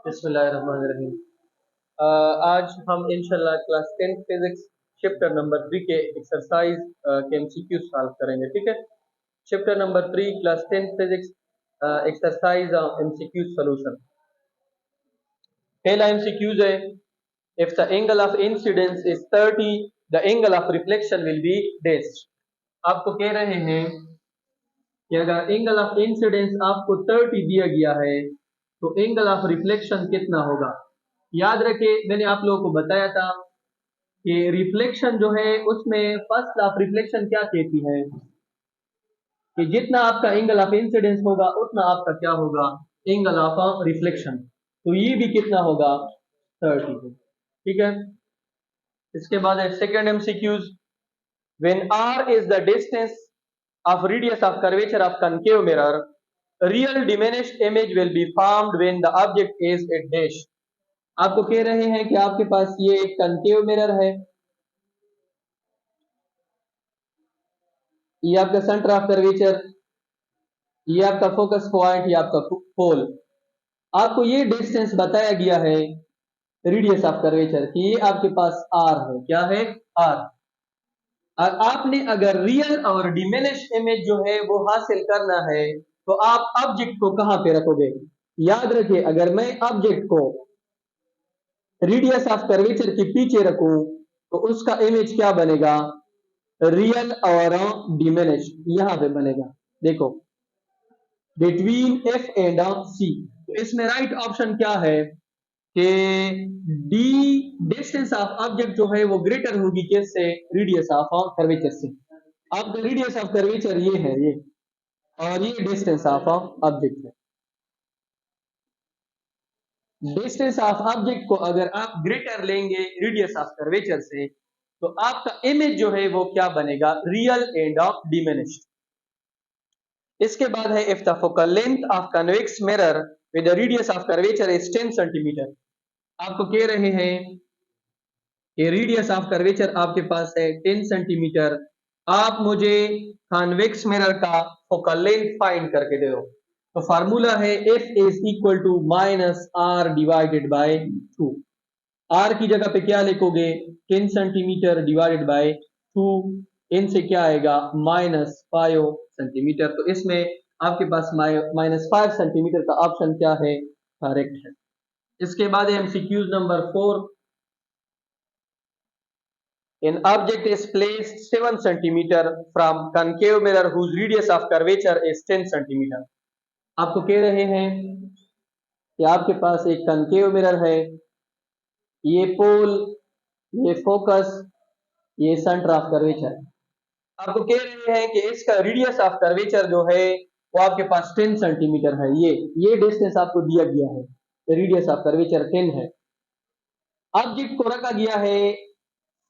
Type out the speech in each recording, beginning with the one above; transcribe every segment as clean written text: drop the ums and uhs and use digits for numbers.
बिस्मिल्लाहिर्रहमानिर्रहीम। आज हम इंशाल्लाह क्लास 10 फिजिक्स चैप्टर नंबर 3 के एक्सरसाइज के एमसीक्यू सॉल्व करेंगे। ठीक है, chapter number 3 class 10 physics exercise MCQ solution. पहला एमसीक्यूज है, if the angle of incidence is 30 the angle of reflection will be dash. आपको कह रहे हैं कि अगर एंगल ऑफ इंसिडेंस आपको 30 दिया गया है तो एंगल ऑफ रिफ्लेक्शन कितना होगा। याद रखिए, मैंने आप लोगों को बताया था कि रिफ्लेक्शन जो है उसमें फर्स्ट ऑफ रिफ्लेक्शन क्या कहती है कि जितना आपका एंगल ऑफ इंसिडेंस होगा उतना आपका क्या होगा, एंगल ऑफ रिफ्लेक्शन। तो ये भी कितना होगा, 30। ठीक है, इसके बाद है second MCQs. When r is the distance of radius of curvature of concave mirror, real diminished image will be formed when the object is at dash। आपको कह रहे हैं कि आपके पास ये एक concave mirror है, ये आपका सेंटर ऑफ कर्वेचर, ये आपका फोकस पॉइंट, ये आपका पोल। आपको ये डिस्टेंस बताया गया है रेडियस ऑफ कर्वेचर कि ये आपके पास r है। क्या है, r। और आपने अगर रियल और डिमिनिश इमेज जो है वो हासिल करना है तो आप ऑब्जेक्ट को कहां पे रखोगे। याद रखिए, अगर मैं ऑब्जेक्ट को रेडियस ऑफ कर्वेचर के पीछे रखूं तो उसका इमेज क्या बनेगा, रियल और डिमिनिश यहां पे बनेगा। देखो, बिटवीन एफ एंड सी। तो इसमें राइट ऑप्शन क्या है कि डी डिस्टेंस ऑफ ऑब्जेक्ट जो है वो ग्रेटर होगी किससे, रेडियस ऑफ कर्वेचर से। आपका रेडियस ऑफ कर्वेचर ये है, ये, और ये डिस्टेंस ऑफ ऑब्जेक्ट है। डिस्टेंस ऑफ ऑब्जेक्ट को अगर आप ग्रेटर लेंगे रेडियस ऑफ कर्वेचर से तो आपका इमेज जो है वो क्या बनेगा, रियल एंड ऑफ डिमिनिश्ड। इसके बाद है, if the focal length of convex mirror with the radius of curvature is 10 centimetre. आपको कह रहे हैं कि रेडियस ऑफ कर्वेचर आपके पास है 10 सेंटीमीटर। आप मुझे कन्वेक्स मिरर का फोकल लेंथ फाइंड करके दे दो। तो फार्मूला है F is equal to minus r divided by 2। R की जगह पे क्या लिखोगे, 10 सेंटीमीटर डिवाइडेड बाय 2। इनसे क्या आएगा, माइनस 5 सेंटीमीटर। तो इसमें आपके पास माइनस 5 सेंटीमीटर का ऑप्शन क्या है, करेक्ट है। इसके बाद MCQs number 4। An object is placed 7 centimeter from concave mirror whose radius of curvature is 10 centimeter। आपको कह रहे हैं कि आपके पास एक concave mirror है, ये पोल, ये फोकस, ये सेंटर ऑफ कर्वेचर। आपको कह रहे हैं कि इसका रेडियस ऑफ कर्वेचर जो है वो आपके पास 10 सेंटीमीटर है। ये डिस्टेंस आपको दिया गया है, रेडियस ऑफ कर्वेचर 10 है। ऑब्जेक्ट को रखा गया है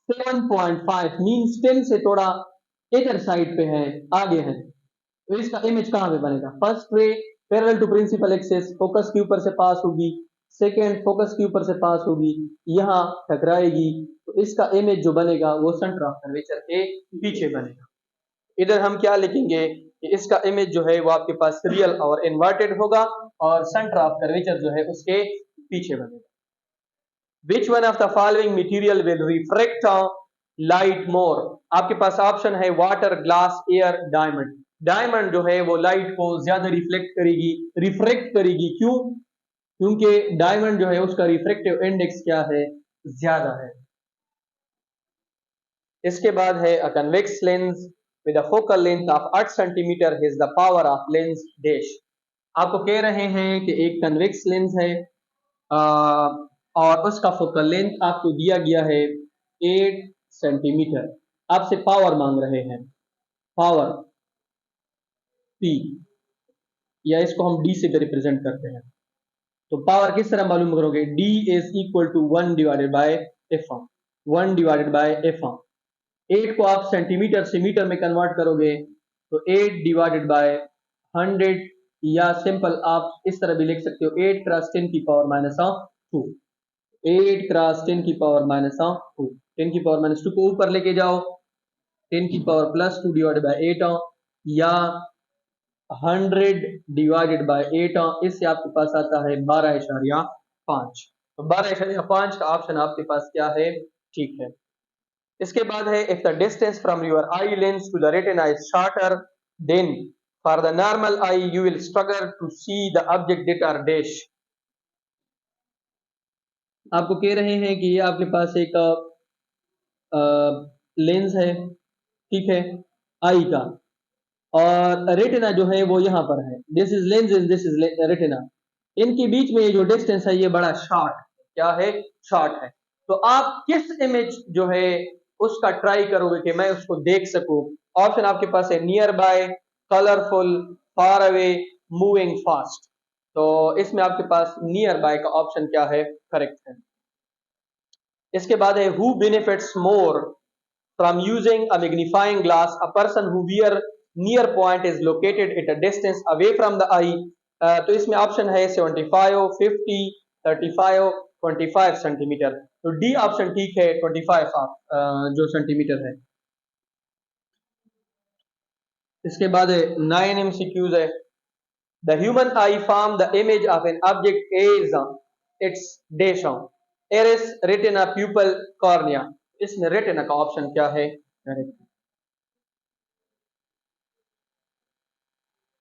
7.5 मीन्स 10 से थोड़ा इधर साइड पे है, आगे है। तो इसका इमेज कहां पे बनेगा, first ray parallel to principal axis focus के ऊपर से पास होगी, सेकेंड फोकस के ऊपर से पास होगी, यहां टकराएगी। तो इसका इमेज जो बनेगा वो सेंटर ऑफ कर्वेचर के पीछे बनेगा। इधर हम क्या लिखेंगे कि इसका इमेज जो है वो आपके पास रियल और इन्वर्टेड होगा और सेंटर ऑफ कर्वेचर जो है उसके पीछे बनेगा। Which one of the following material will refract light more? आपके पास ऑप्शन है water, glass, air, diamond. Diamond जो है वो लाइट को ज्यादा रिफ्रेक्ट करेगी। क्यों, क्योंकि डायमंड जो है उसका रिफ्रेक्टिव इंडेक्स क्या है, ज्यादा है। इसके बाद है अ convex lens with a focal length of 8 centimetre is the power of lens dash. आपको कह रहे हैं कि एक कन्वेक्स लेंस है और उसका फोकल लेंथ आपको दिया गया है 8 सेंटीमीटर। आपसे पावर मांग रहे हैं, पावर P, या इसको हम D से रिप्रेजेंट करते हैं। तो पावर किस तरह मालूम करोगे, D is equal to 1 divided by F। 1 divided by F। 8 को आप सेंटीमीटर से मीटर में कन्वर्ट करोगे तो 8 डिवाइडेड बाय 100, या सिंपल आप इस तरह भी लिख सकते हो 8 क्रॉस 10 की पावर माइनस 2। 8 क्रॉस 10 की पावर माइनस 2। 10 की पावर माइनस 2 को ऊपर लेके जाओ, 10 की पावर प्लस 2 डिवाइडेड बाय 8, या 100 डिवाइडेड बाय 8। इससे आपके पास आता है 12.2। 5। तो 12.5 का ऑप्शन आपके पास क्या है, ठीक है। इसके बाद है if the distance from your eye lens to the retina is shorter then for the normal eye you will struggle to see the object that are dash. आपको कह रहे हैं कि ये आपके पास एक लेंस है, ठीक है, आई का, और रेटिना जो है वो यहाँ पर है। This is lens and this is retina. इनके बीच में ये जो डिस्टेंस है ये बड़ा शॉर्ट, क्या है, शॉर्ट है। तो आप किस इमेज जो है उसका ट्राई करोगे कि मैं उसको देख सकूं। ऑप्शन आपके पास है nearby, colourful, far away, moving fast. तो इसमें आपके पास नियर बाय का ऑप्शन क्या है, करेक्ट है। इसके बाद है who benefits more from using a magnifying glass, a person who wear near point is located at a distance away from the eye. तो इसमें ऑप्शन है 75, 50, 35, 25 सेंटीमीटर। तो डी ऑप्शन ठीक है, 25 जो सेंटीमीटर है। इसके बाद 9 MCQs है। The human eye form the image of an object is its dash on iris, retina, pupil, cornea. इसमें रेटिना का ऑप्शन क्या है, करेक्ट।